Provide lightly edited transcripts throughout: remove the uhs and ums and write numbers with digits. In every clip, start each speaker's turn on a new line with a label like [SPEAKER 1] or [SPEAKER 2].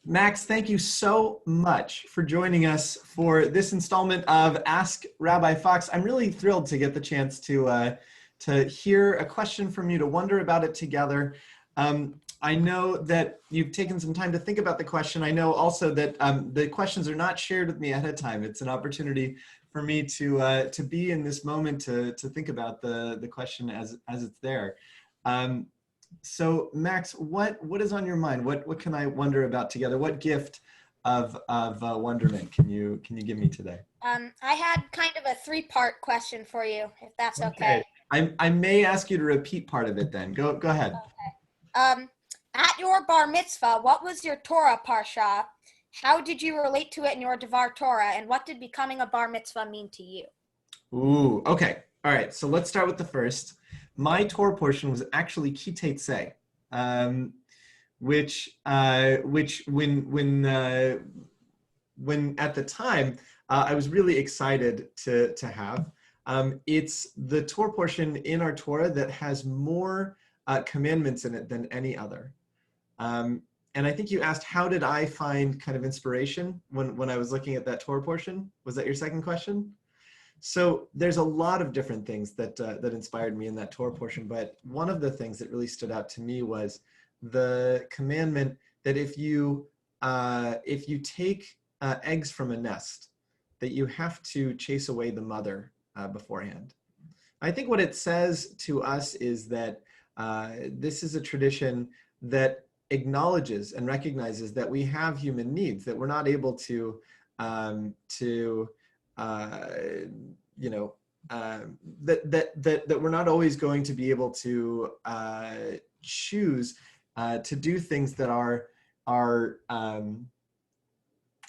[SPEAKER 1] Max, thank you so much for joining us for this installment of Ask Rabbi Fox. I'm really thrilled to get the chance to hear a question from you, to wonder about it together. I know that you've taken some time to think about the question. I know also that the questions are not shared with me ahead of time. It's an opportunity for me to be in this moment to think about the question as it's there. So Max, what is on your mind? What can I wonder about together? What gift of wonderment can you give me today?
[SPEAKER 2] I had kind of a three-part question for you, if that's
[SPEAKER 1] Okay.
[SPEAKER 2] okay.
[SPEAKER 1] I may ask you to repeat part of it then. Go ahead.
[SPEAKER 2] Um, at your bar mitzvah, what was your Torah parsha? How did you relate to it in your Devar Torah? And what did becoming a bar mitzvah mean to you?
[SPEAKER 1] Ooh, okay. All right. So let's start with the first. My Torah portion was actually Kitei Tzei, which when at the time I was really excited to have. It's the Torah portion in our Torah that has more commandments in it than any other. And I think you asked, how did I find kind of inspiration when I was looking at that Torah portion? Was that your second question? So there's a lot of different things that inspired me in that Torah portion, but one of the things that really stood out to me was the commandment that if you take eggs from a nest, that you have to chase away the mother beforehand. I think what it says to us is that this is a tradition that acknowledges and recognizes that we have human needs, that we're not able to that we're not always going to be able to choose to do things that are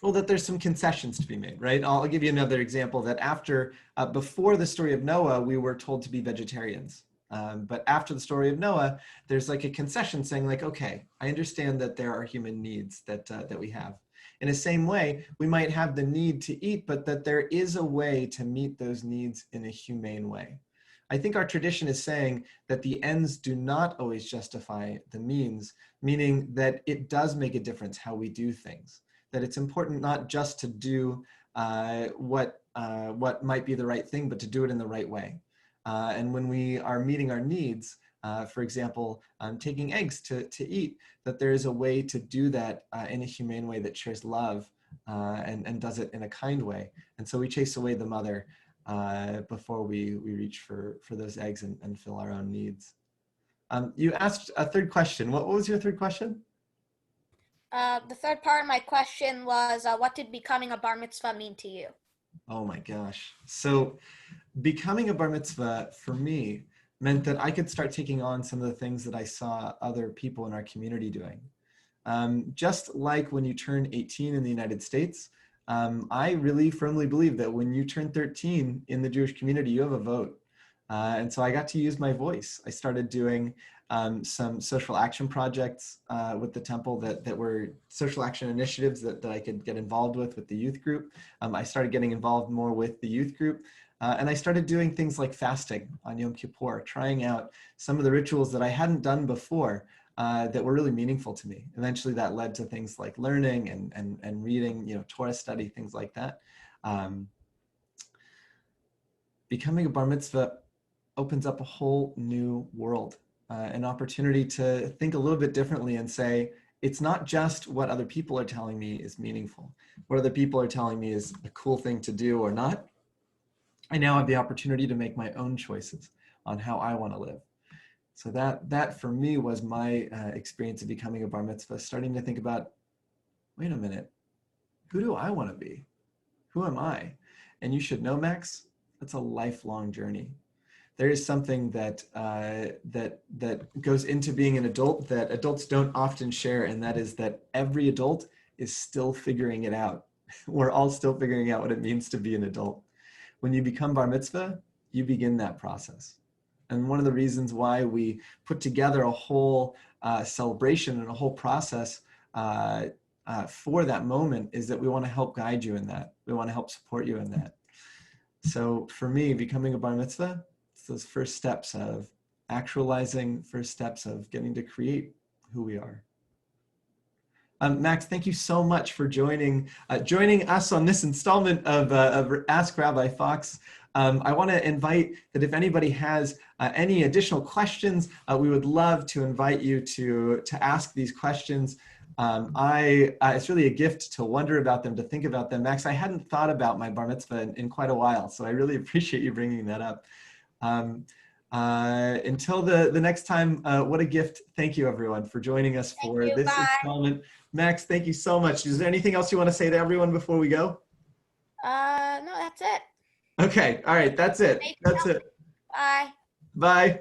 [SPEAKER 1] well, that there's some concessions to be made, right? I'll give you another example that before the story of Noah, we were told to be vegetarians. But after the story of Noah, there's like a concession saying like, okay, I understand that there are human needs that we have. In the same way, we might have the need to eat, but that there is a way to meet those needs in a humane way. I think our tradition is saying that the ends do not always justify the means, meaning that it does make a difference how we do things. That it's important not just to do what might be the right thing, but to do it in the right way. And when we are meeting our needs, for example, taking eggs to eat, that there is a way to do that in a humane way that shares love and does it in a kind way. And so we chase away the mother before we reach for those eggs and fill our own needs. You asked a third question. What was your third question?
[SPEAKER 2] The third part of my question was, what did becoming a bar mitzvah mean to you?
[SPEAKER 1] Oh my gosh. So becoming a bar mitzvah for me meant that I could start taking on some of the things that I saw other people in our community doing. Just like when you turn 18 in the United States, I really firmly believe that when you turn 13 in the Jewish community, you have a vote. And so I got to use my voice. I started doing some social action projects with the temple that were social action initiatives that I could get involved with the youth group. I started getting involved more with the youth group. And I started doing things like fasting on Yom Kippur, trying out some of the rituals that I hadn't done before that were really meaningful to me. Eventually that led to things like learning and reading, Torah study, things like that. Becoming a bar mitzvah opens up a whole new world, an opportunity to think a little bit differently and say, it's not just what other people are telling me is meaningful. What other people are telling me is a cool thing to do or not. I now have the opportunity to make my own choices on how I want to live. So that for me was my experience of becoming a bar mitzvah, starting to think about, wait a minute, who do I want to be? Who am I? And you should know, Max, that's a lifelong journey. There is something that goes into being an adult that adults don't often share, and that is that every adult is still figuring it out. We're all still figuring out what it means to be an adult. When you become bar mitzvah, you begin that process. And one of the reasons why we put together a whole celebration and a whole process for that moment is that we want to help guide you in that. We want to help support you in that. So for me, becoming a bar mitzvah, it's those first steps of actualizing, first steps of getting to create who we are. Max, thank you so much for joining us on this installment of Ask Rabbi Fox. I want to invite that if anybody has any additional questions, we would love to invite you to ask these questions. It's really a gift to wonder about them, to think about them. Max, I hadn't thought about my bar mitzvah in quite a while, so I really appreciate you bringing that up. Until the next time, what a gift. Thank you, everyone, for joining us for this installment. Max, thank you so much. Is there anything else you want to say to everyone before we go?
[SPEAKER 2] No, that's it.
[SPEAKER 1] Okay. All right. That's it. That's it.
[SPEAKER 2] Bye.
[SPEAKER 1] Bye.